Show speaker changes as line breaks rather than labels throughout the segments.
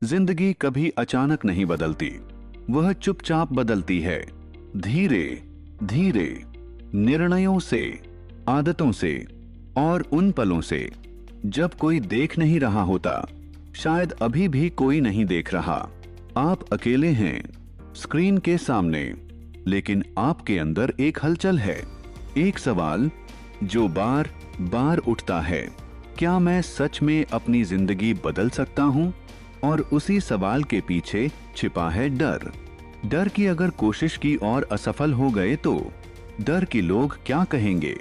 जिंदगी कभी अचानक नहीं बदलती, वह चुपचाप बदलती है, धीरे धीरे, निर्णयों से, आदतों से और उन पलों से जब कोई देख नहीं रहा होता। शायद अभी भी कोई नहीं देख रहा। आप अकेले हैं स्क्रीन के सामने, लेकिन आपके अंदर एक हलचल है, एक सवाल जो बार बार उठता है, क्या मैं सच में अपनी जिंदगी बदल सकता हूं? और उसी सवाल के पीछे छिपा है डर। डर की अगर कोशिश की और असफल हो गए तो, डर कि लोग क्या कहेंगे,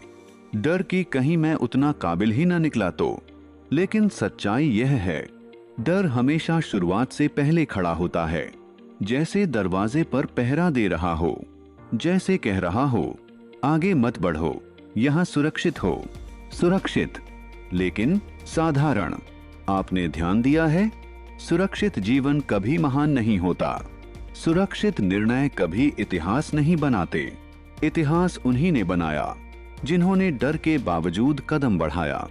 डर कि कहीं मैं उतना काबिल ही ना निकला तो। लेकिन सच्चाई यह है, डर हमेशा शुरुआत से पहले खड़ा होता है, जैसे दरवाजे पर पहरा दे रहा हो, जैसे कह रहा हो आगे मत बढ़ो, यहां सुरक्षित हो। सुरक्षित लेकिन साधारण। आपने ध्यान दिया है, सुरक्षित जीवन कभी महान नहीं होता। सुरक्षित निर्णय कभी इतिहास नहीं बनाते। इतिहास उन्हीं ने बनाया जिन्होंने डर के बावजूद कदम बढ़ाया।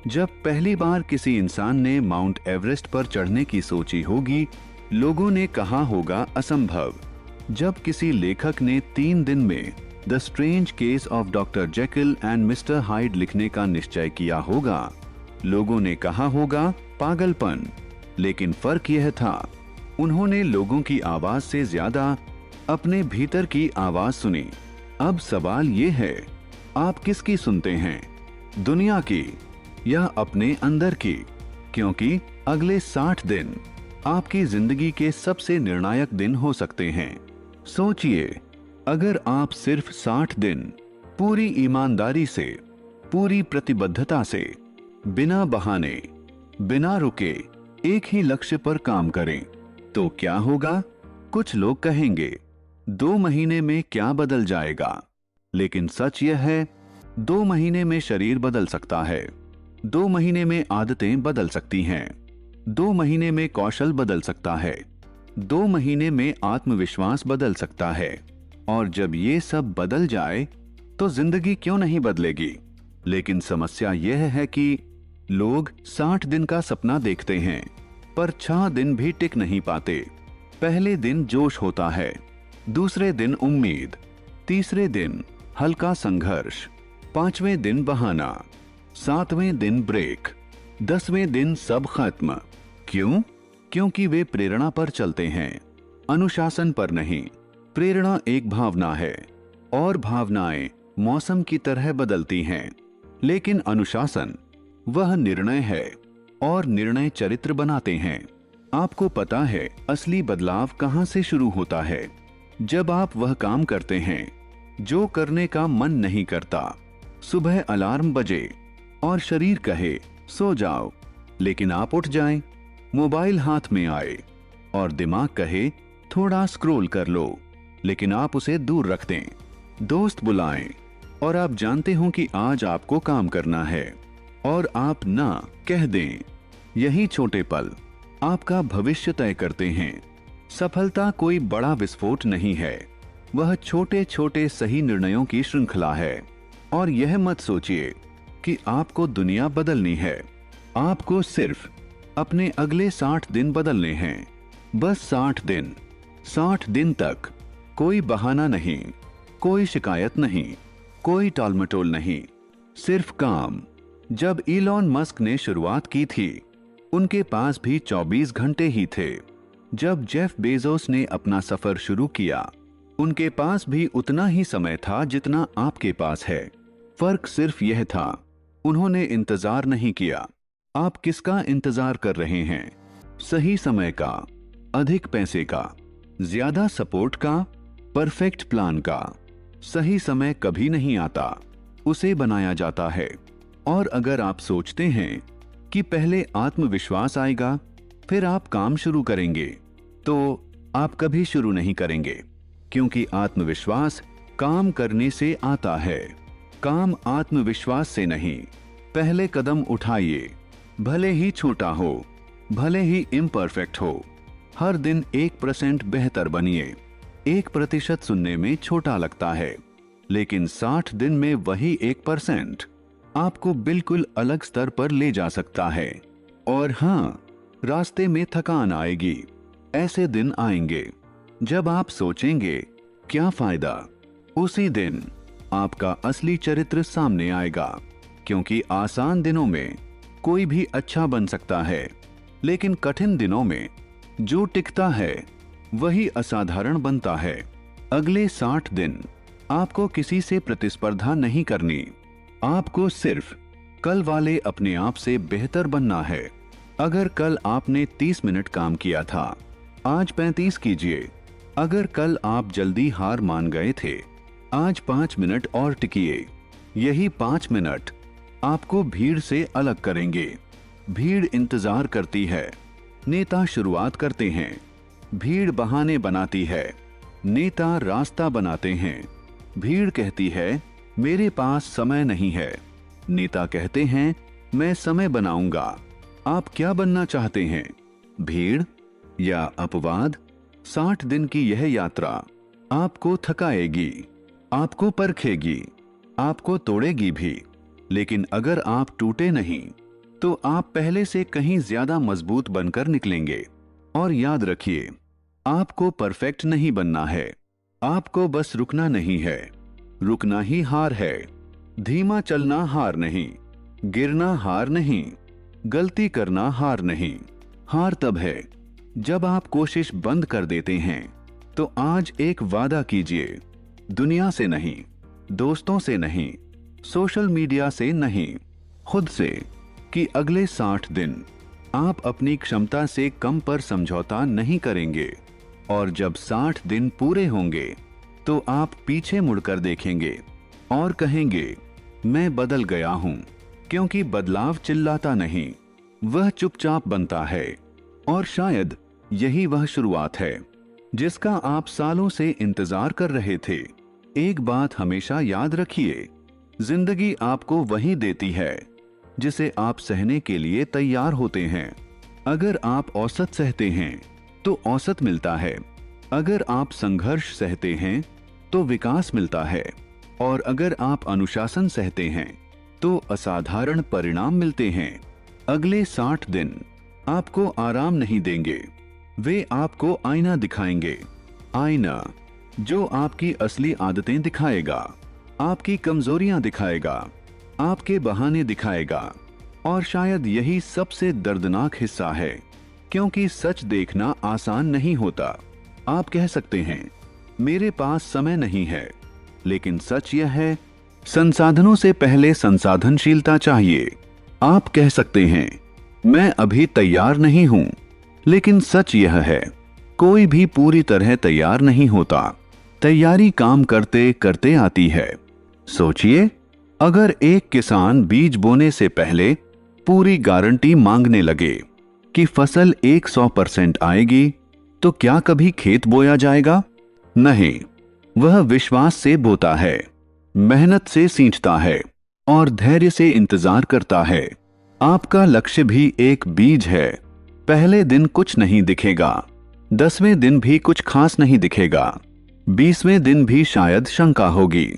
जब पहली बार किसी इंसान ने माउंट एवरेस्ट पर चढ़ने की सोची होगी, लोगों ने कहा होगा असंभव। जब किसी लेखक ने 3 दिन में the strange case of doctor Jekyll and mister hide लिखने का निश्चय किया होगा, लोगों ने कहा होगा पागलपन। लेकिन फर्क यह था, उन्होंने लोगों की आवाज से ज्यादा अपने भीतर की आवाज सुनी। अब सवाल यह है, आप किसकी सुनते हैं, दुनिया की या अपने अंदर की? क्योंकि अगले 60 दिन आपकी जिंदगी के सबसे निर्णायक दिन हो सकते हैं। सोचिए, अगर आप सिर्फ 60 दिन पूरी ईमानदारी से, पूरी प्रतिबद्धता से, बिना बहाने, बिना रुके एक ही लक्ष्य पर काम करें, तो क्या होगा? कुछ लोग कहेंगे 2 महीने में क्या बदल जाएगा, लेकिन सच यह है 2 महीने में शरीर बदल सकता है, 2 महीने में आदतें बदल सकती हैं, 2 महीने में कौशल बदल सकता है, 2 महीने में आत्मविश्वास बदल सकता है। और जब ये सब बदल जाए तो जिंदगी क्यों नहीं बदलेगी? लेकिन समस्या यह है कि लोग 60 दिन का सपना देखते हैं, पर 6 दिन भी टिक नहीं पाते। पहले दिन जोश होता है, दूसरे दिन उम्मीद, तीसरे दिन हल्का संघर्ष, 5वें दिन बहाना, 7वें दिन ब्रेक, 10वें दिन सब खत्म। क्यों? क्योंकि वे प्रेरणा पर चलते हैं, अनुशासन पर नहीं। प्रेरणा एक भावना है और भावनाएं मौसम की तरह बदलती हैं, लेकिन अनुशासन वह निर्णय है और निर्णय चरित्र बनाते हैं। आपको पता है असली बदलाव कहां से शुरू होता है? जब आप वह काम करते हैं जो करने का मन नहीं करता। सुबह अलार्म बजे और शरीर कहे सो जाओ, लेकिन आप उठ जाएं। मोबाइल हाथ में आए और दिमाग कहे थोड़ा स्क्रॉल कर लो, लेकिन आप उसे दूर रख दें। दोस्त बुलाएं और आप जानते हो कि आज आपको काम करना है और आप ना कह दें। यही छोटे पल आपका भविष्य तय करते हैं। सफलता कोई बड़ा विस्फोट नहीं है, वह छोटे छोटे सही निर्णयों की श्रृंखला है। और यह मत सोचिए कि आपको दुनिया बदलनी है। आपको सिर्फ अपने अगले 60 दिन बदलने हैं, बस 60 दिन। 60 दिन तक कोई बहाना नहीं, कोई शिकायत नहीं, कोई टालमटोल नहीं, सिर्फ काम। जब इलॉन मस्क ने शुरुआत की थी, उनके पास भी 24 घंटे ही थे। जब जेफ बेजोस ने अपना सफर शुरू किया, उनके पास भी उतना ही समय था जितना आपके पास है। फर्क सिर्फ यह था, उन्होंने इंतजार नहीं किया। आप किसका इंतजार कर रहे हैं? सही समय का, अधिक पैसे का, ज्यादा सपोर्ट का, परफेक्ट प्लान का? सही समय कभी नहीं आता, उसे बनाया जाता है। और अगर आप सोचते हैं कि पहले आत्मविश्वास आएगा फिर आप काम शुरू करेंगे, तो आप कभी शुरू नहीं करेंगे, क्योंकि आत्मविश्वास काम करने से आता है, काम आत्मविश्वास से नहीं। पहले कदम उठाइए, भले ही छोटा हो, भले ही इम्परफेक्ट हो। हर दिन 1% बेहतर बनिए। 1% सुनने में छोटा लगता है, लेकिन 60 दिन में वही 1% आपको बिल्कुल अलग स्तर पर ले जा सकता है। और हाँ, रास्ते में थकान आएगी। ऐसे दिन आएंगे जब आप सोचेंगे क्या फायदा। उसी दिन आपका असली चरित्र सामने आएगा, क्योंकि आसान दिनों में कोई भी अच्छा बन सकता है, लेकिन कठिन दिनों में जो टिकता है वही असाधारण बनता है। अगले 60 दिन आपको किसी से प्रतिस्पर्धा नहीं करनी। आपको सिर्फ कल वाले अपने आप से बेहतर बनना है। अगर कल आपने 30 मिनट काम किया था, आज 35 कीजिए। अगर कल आप जल्दी हार मान गए थे, आज 5 मिनट और टिकिए। यही 5 मिनट आपको भीड़ से अलग करेंगे। भीड़ इंतजार करती है, नेता शुरुआत करते हैं। भीड़ बहाने बनाती है, नेता रास्ता बनाते हैं। भीड़ कहती है मेरे पास समय नहीं है, नेता कहते हैं मैं समय बनाऊंगा। आप क्या बनना चाहते हैं, भीड़ या अपवाद? 60 दिन की यह यात्रा आपको थकाएगी, आपको परखेगी, आपको तोड़ेगी भी। लेकिन अगर आप टूटे नहीं तो आप पहले से कहीं ज्यादा मजबूत बनकर निकलेंगे। और याद रखिए, आपको परफेक्ट नहीं बनना है, आपको बस रुकना नहीं है। रुकना ही हार है। धीमा चलना हार नहीं, गिरना हार नहीं, गलती करना हार नहीं। हार तब है जब आप कोशिश बंद कर देते हैं। तो आज एक वादा कीजिए, दुनिया से नहीं, दोस्तों से नहीं, सोशल मीडिया से नहीं, खुद से, कि अगले 60 दिन आप अपनी क्षमता से कम पर समझौता नहीं करेंगे। और जब 60 दिन पूरे होंगे तो आप पीछे मुड़कर देखेंगे और कहेंगे मैं बदल गया हूं। क्योंकि बदलाव चिल्लाता नहीं, वह चुपचाप बनता है। और शायद यही वह शुरुआत है जिसका आप सालों से इंतजार कर रहे थे। एक बात हमेशा याद रखिए, जिंदगी आपको वही देती है जिसे आप सहने के लिए तैयार होते हैं। अगर आप औसत सहते हैं तो औसत मिलता है। अगर आप संघर्ष सहते हैं तो विकास मिलता है। और अगर आप अनुशासन सहते हैं तो असाधारण परिणाम मिलते हैं। अगले 60 दिन आपको आराम नहीं देंगे, वे आपको आईना दिखाएंगे। आईना जो आपकी असली आदतें दिखाएगा, आपकी कमजोरियां दिखाएगा, आपके बहाने दिखाएगा। और शायद यही सबसे दर्दनाक हिस्सा है, क्योंकि सच देखना आसान नहीं होता। आप कह सकते हैं मेरे पास समय नहीं है, लेकिन सच यह है संसाधनों से पहले संसाधनशीलता चाहिए। आप कह सकते हैं मैं अभी तैयार नहीं हूं, लेकिन सच यह है कोई भी पूरी तरह तैयार नहीं होता। तैयारी काम करते करते आती है। सोचिए, अगर एक किसान बीज बोने से पहले पूरी गारंटी मांगने लगे कि फसल 100% आएगी, तो क्या कभी खेत बोया जाएगा? नहीं, वह विश्वास से बोता है, मेहनत से सींचता है और धैर्य से इंतजार करता है। आपका लक्ष्य भी एक बीज है। पहले दिन कुछ नहीं दिखेगा, 10वें दिन भी कुछ खास नहीं दिखेगा, 20वें दिन भी शायद शंका होगी।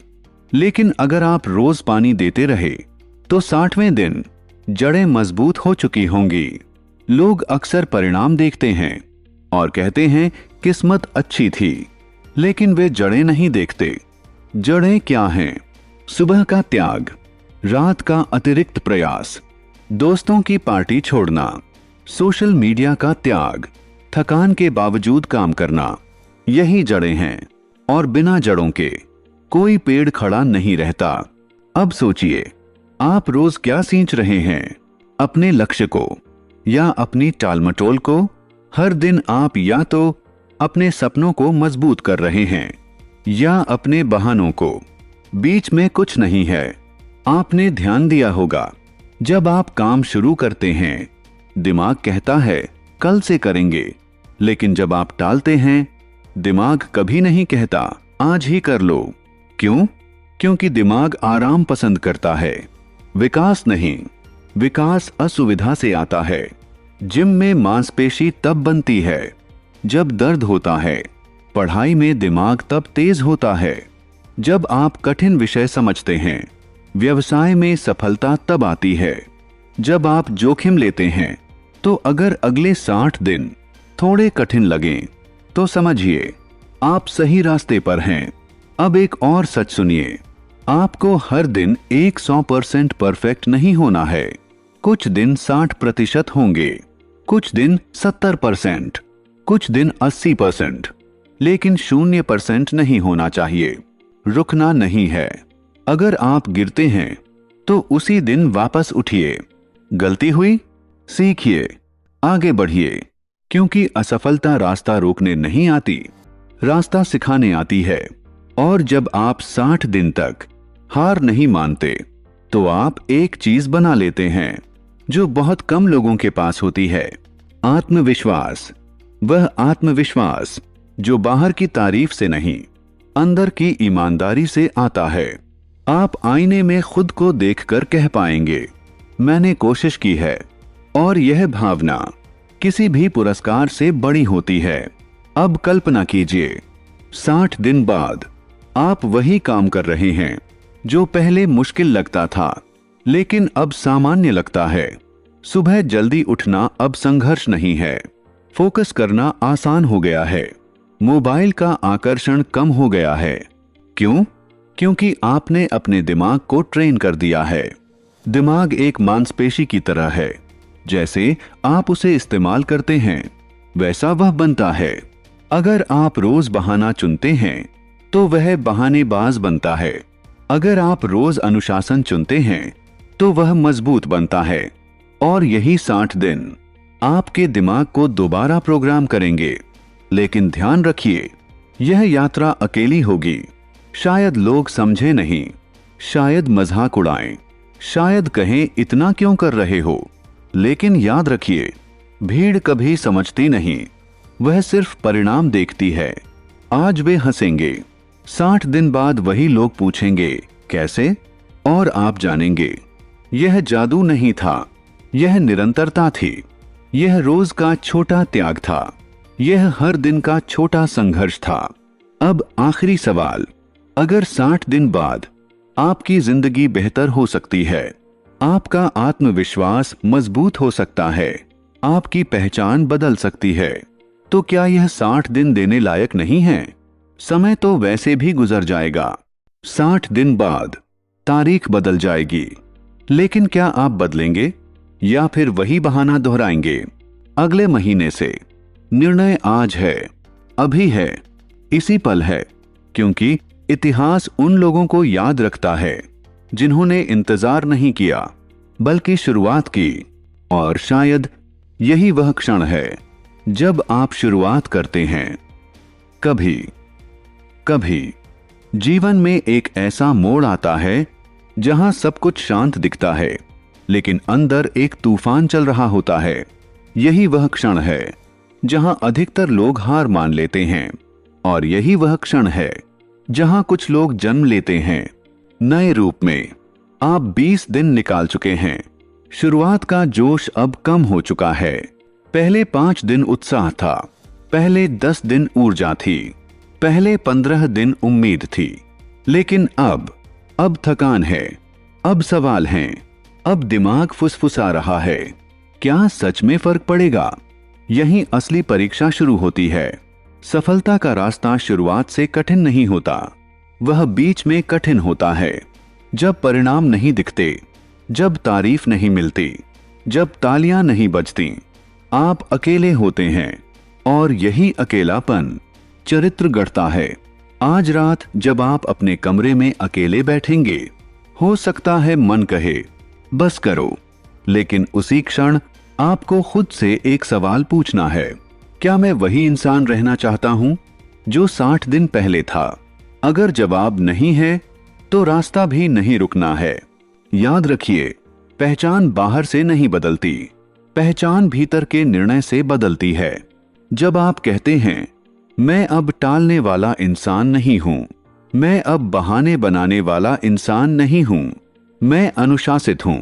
लेकिन अगर आप रोज पानी देते रहे तो 60वें दिन जड़ें मजबूत हो चुकी होंगी। लोग अक्सर परिणाम देखते हैं और कहते हैं किस्मत अच्छी थी, लेकिन वे जड़ें नहीं देखते। जड़ें क्या हैं? सुबह का त्याग, रात का अतिरिक्त प्रयास, दोस्तों की पार्टी छोड़ना, सोशल मीडिया का त्याग, थकान के बावजूद काम करना, यही जड़ें हैं। और बिना जड़ों के कोई पेड़ खड़ा नहीं रहता। अब सोचिए, आप रोज क्या सींच रहे हैं? अपने लक्ष्य को या अपनी टालमटोल को? हर दिन आप या तो अपने सपनों को मजबूत कर रहे हैं या अपने बहानों को। बीच में कुछ नहीं है। आपने ध्यान दिया होगा, जब आप काम शुरू करते हैं दिमाग कहता है कल से करेंगे, लेकिन जब आप टालते हैं दिमाग कभी नहीं कहता आज ही कर लो। क्यों? क्योंकि दिमाग आराम पसंद करता है, विकास नहीं। विकास असुविधा से आता है। जिम में मांसपेशी तब बनती है जब दर्द होता है। पढ़ाई में दिमाग तब तेज होता है जब आप कठिन विषय समझते हैं। व्यवसाय में सफलता तब आती है जब आप जोखिम लेते हैं। तो अगर अगले 60 दिन थोड़े कठिन लगें तो समझिए आप सही रास्ते पर हैं। अब एक और सच सुनिए, आपको हर दिन 100% परफेक्ट नहीं होना है। कुछ दिन 60% होंगे, कुछ दिन 70%, कुछ दिन 80%, लेकिन 0% नहीं होना चाहिए। रुकना नहीं है। अगर आप गिरते हैं तो उसी दिन वापस उठिए। गलती हुई, सीखिए, आगे बढ़िए, क्योंकि असफलता रास्ता रोकने नहीं आती, रास्ता सिखाने आती है। और जब आप 60 दिन तक हार नहीं मानते तो आप एक चीज बना लेते हैं जो बहुत कम लोगों के पास होती है, आत्मविश्वास। वह आत्मविश्वास जो बाहर की तारीफ से नहीं, अंदर की ईमानदारी से आता है। आप आईने में खुद को देखकर कह पाएंगे, मैंने कोशिश की है। और यह भावना किसी भी पुरस्कार से बड़ी होती है। अब कल्पना कीजिए, 60 दिन बाद आप वही काम कर रहे हैं जो पहले मुश्किल लगता था, लेकिन अब सामान्य लगता है। सुबह जल्दी उठना अब संघर्ष नहीं है, फोकस करना आसान हो गया है, मोबाइल का आकर्षण कम हो गया है। क्यों? क्योंकि आपने अपने दिमाग को ट्रेन कर दिया है। दिमाग एक मांसपेशी की तरह है, जैसे आप उसे इस्तेमाल करते हैं वैसा वह बनता है। अगर आप रोज बहाना चुनते हैं तो वह बहानेबाज बनता है। अगर आप रोज अनुशासन चुनते हैं तो वह मजबूत बनता है। और यही 60 दिन आपके दिमाग को दोबारा प्रोग्राम करेंगे। लेकिन ध्यान रखिए, यह यात्रा अकेली होगी। शायद लोग समझे नहीं, शायद मजाक उड़ाएं, शायद कहें इतना क्यों कर रहे हो। लेकिन याद रखिए, भीड़ कभी समझती नहीं, वह सिर्फ परिणाम देखती है। आज वे हंसेंगे, 60 दिन बाद वही लोग पूछेंगे कैसे, और आप जानेंगे यह जादू नहीं था, यह निरंतरता थी, यह रोज का छोटा त्याग था, यह हर दिन का छोटा संघर्ष था। अब आखिरी सवाल, अगर 60 दिन बाद आपकी जिंदगी बेहतर हो सकती है, आपका आत्मविश्वास मजबूत हो सकता है, आपकी पहचान बदल सकती है, तो क्या यह 60 दिन देने लायक नहीं है? समय तो वैसे भी गुजर जाएगा। 60 दिन बाद तारीख बदल जाएगी, लेकिन क्या आप बदलेंगे या फिर वही बहाना दोहराएंगे? अगले महीने से निर्णय आज है, अभी है, इसी पल है, क्योंकि इतिहास उन लोगों को याद रखता है जिन्होंने इंतजार नहीं किया बल्कि शुरुआत की। और शायद यही वह क्षण है जब आप शुरुआत करते हैं। कभी कभी जीवन में एक ऐसा मोड़ आता है जहां सब कुछ शांत दिखता है, लेकिन अंदर एक तूफान चल रहा होता है। यही वह क्षण है जहां अधिकतर लोग हार मान लेते हैं, और यही वह क्षण है जहां कुछ लोग जन्म लेते हैं नए रूप में। आप 20 दिन निकाल चुके हैं। शुरुआत का जोश अब कम हो चुका है। पहले 5 दिन उत्साह था, पहले 10 दिन ऊर्जा थी, पहले 15 दिन उम्मीद थी, लेकिन अब थकान है, अब सवाल हैं, अब दिमाग फुसफुसा रहा है। क्या सच में फर्क पड़ेगा? यही असली परीक्षा शुरू होती है। सफलता का रास्ता शुरुआत से कठिन नहीं होता, वह बीच में कठिन होता है। जब परिणाम नहीं दिखते, जब तारीफ नहीं मिलती, जब तालियां नहीं बजती, आप अकेले होते हैं, और यही अकेलापन चरित्र गढ़ता है। आज रात जब आप अपने कमरे में अकेले बैठेंगे, हो सकता है मन कहे बस करो, लेकिन उसी क्षण आपको खुद से एक सवाल पूछना है, क्या मैं वही इंसान रहना चाहता हूं जो 60 दिन पहले था? अगर जवाब नहीं है तो रास्ता भी नहीं रुकना है। याद रखिए, पहचान बाहर से नहीं बदलती, पहचान भीतर के निर्णय से बदलती है। जब आप कहते हैं मैं अब टालने वाला इंसान नहीं हूं, मैं अब बहाने बनाने वाला इंसान नहीं हूं, मैं अनुशासित हूं,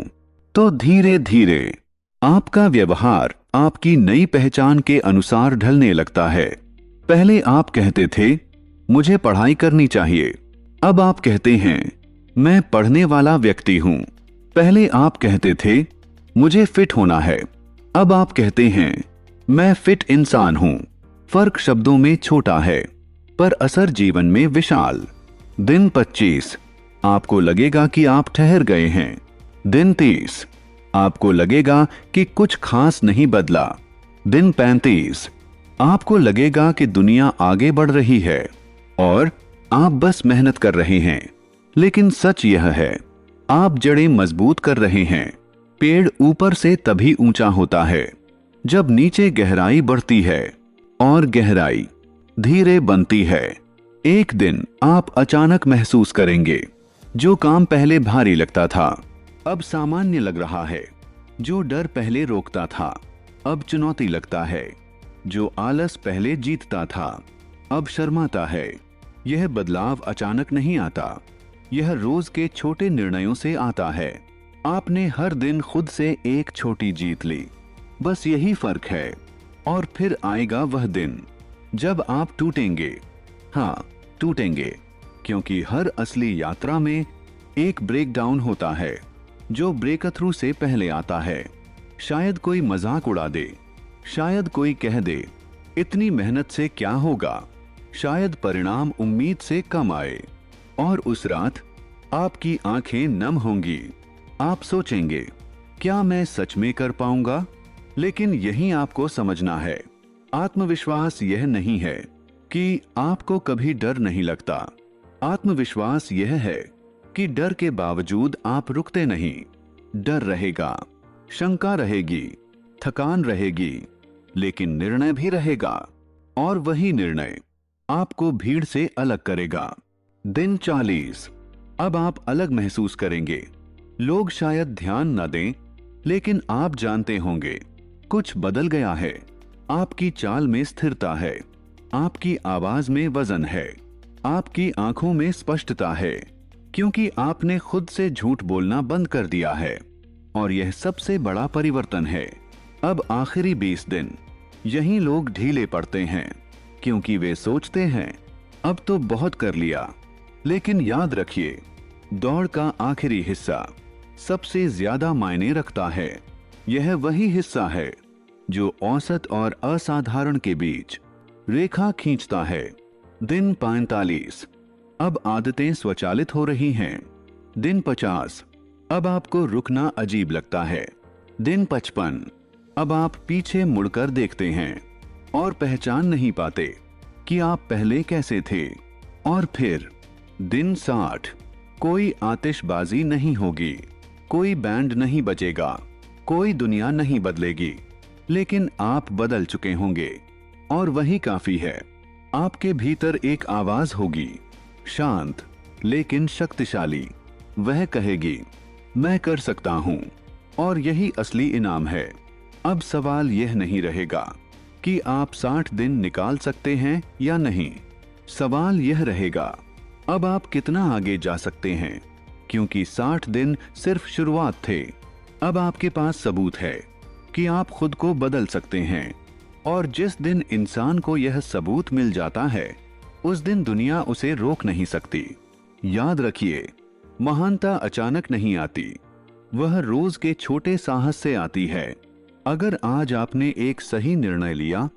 तो धीरे धीरे आपका व्यवहार आपकी नई पहचान के अनुसार ढलने लगता है। पहले आप कहते थे मुझे पढ़ाई करनी चाहिए, अब आप कहते हैं मैं पढ़ने वाला व्यक्ति हूं। पहले आप कहते थे मुझे फिट होना है, अब आप कहते हैं, मैं फिट इंसान हूं। फर्क शब्दों में छोटा है, पर असर जीवन में विशाल। दिन 25, आपको लगेगा कि आप ठहर गए हैं। दिन 30, आपको लगेगा कि कुछ खास नहीं बदला। दिन 35, आपको लगेगा कि दुनिया आगे बढ़ रही है और आप बस मेहनत कर रहे हैं। लेकिन सच यह है, आप जड़ें मजबूत कर रहे हैं। पेड़ ऊपर से तभी ऊंचा होता है जब नीचे गहराई बढ़ती है, और गहराई धीरे बनती है। एक दिन आप अचानक महसूस करेंगे, जो काम पहले भारी लगता था अब सामान्य लग रहा है। जो डर पहले रोकता था अब चुनौती लगता है। जो आलस पहले जीतता था अब शर्माता है। यह बदलाव अचानक नहीं आता, यह रोज के छोटे निर्णयों से आता है। आपने हर दिन खुद से एक छोटी जीत ली, बस यही फर्क है। और फिर आएगा वह दिन जब आप टूटेंगे। हाँ, टूटेंगे, क्योंकि हर असली यात्रा में एक ब्रेकडाउन होता है जो ब्रेकथ्रू से पहले आता है। शायद कोई मजाक उड़ा दे, शायद कोई कह दे, इतनी मेहनत से क्या होगा। शायद परिणाम उम्मीद से कम आए। और उस रात आपकी आंखें नम होंगी। आप सोचेंगे, क्या मैं सच में कर पाऊंगा? लेकिन यही आपको समझना है, आत्मविश्वास यह नहीं है कि आपको कभी डर नहीं लगता। आत्मविश्वास यह है कि डर के बावजूद आप रुकते नहीं। डर रहेगा, शंका रहेगी, थकान रहेगी, लेकिन निर्णय भी रहेगा। और वही निर्णय आपको भीड़ से अलग करेगा। दिन 40, अब आप अलग महसूस करेंगे। लोग शायद ध्यान न दें, लेकिन आप जानते होंगे कुछ बदल गया है। आपकी चाल में स्थिरता है, आपकी आवाज में वजन है, आपकी आंखों में स्पष्टता है, क्योंकि आपने खुद से झूठ बोलना बंद कर दिया है। और यह सबसे बड़ा परिवर्तन है। अब आखिरी 20 दिन यही लोग ढीले पड़ते हैं, क्योंकि वे सोचते हैं अब तो बहुत कर लिया। लेकिन याद रखिए, दौड़ का आखिरी हिस्सा सबसे ज्यादा मायने रखता है। यह वही हिस्सा है जो औसत और असाधारण के बीच रेखा खींचता है। दिन 45, अब आदतें स्वचालित हो रही हैं। दिन 50, अब आपको रुकना अजीब लगता है। दिन 55, अब आप पीछे मुड़कर देखते हैं और पहचान नहीं पाते कि आप पहले कैसे थे। और फिर दिन 60, कोई आतिशबाजी नहीं होगी, कोई बैंड नहीं बजेगा, कोई दुनिया नहीं बदलेगी, लेकिन आप बदल चुके होंगे। और वही काफी है। आपके भीतर एक आवाज होगी, शांत लेकिन शक्तिशाली। वह कहेगी, मैं कर सकता हूं। और यही असली इनाम है। अब सवाल यह नहीं रहेगा कि आप 60 दिन निकाल सकते हैं या नहीं। सवाल यह रहेगा, अब आप कितना आगे जा सकते हैं, क्योंकि 60 दिन सिर्फ शुरुआत थे। अब आपके पास सबूत है कि आप खुद को बदल सकते हैं। और जिस दिन इंसान को यह सबूत मिल जाता है, उस दिन दुनिया उसे रोक नहीं सकती। याद रखिए, महानता अचानक नहीं आती, वह रोज के छोटे साहस से आती है। अगर आज आपने एक सही निर्णय लिया,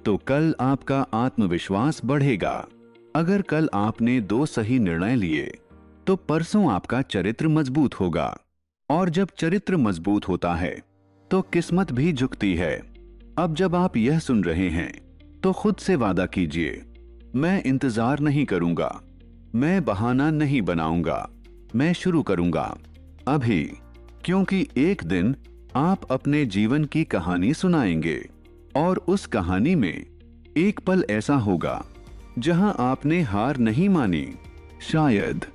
तो कल आपका आत्मविश्वास बढ़ेगा। अगर कल आपने 2 सही निर्णय लिए, तो परसों आपका चरित्र मजबूत होगा। और जब चरित्र मजबूत होता है, तो किस्मत भी झुकती है। अब जब आप यह सुन रहे हैं, तो खुद से वादा कीजिए, मैं इंतजार नहीं करूंगा, मैं बहाना नहीं बनाऊंगा, मैं शुरू करूंगा अभी। क्योंकि एक दिन आप अपने जीवन की कहानी सुनाएंगे, और उस कहानी में एक पल ऐसा होगा जहां आपने हार नहीं मानी। शायद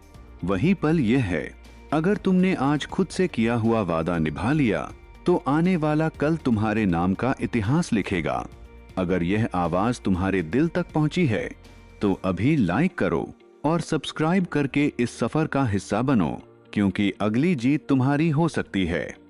वही पल यह है, अगर तुमने आज खुद से किया हुआ वादा निभा लिया, तो आने वाला कल तुम्हारे नाम का इतिहास लिखेगा। अगर यह आवाज तुम्हारे दिल तक पहुंची है, तो अभी लाइक करो और सब्सक्राइब करके इस सफर का हिस्सा बनो, क्योंकि अगली जीत तुम्हारी हो सकती है।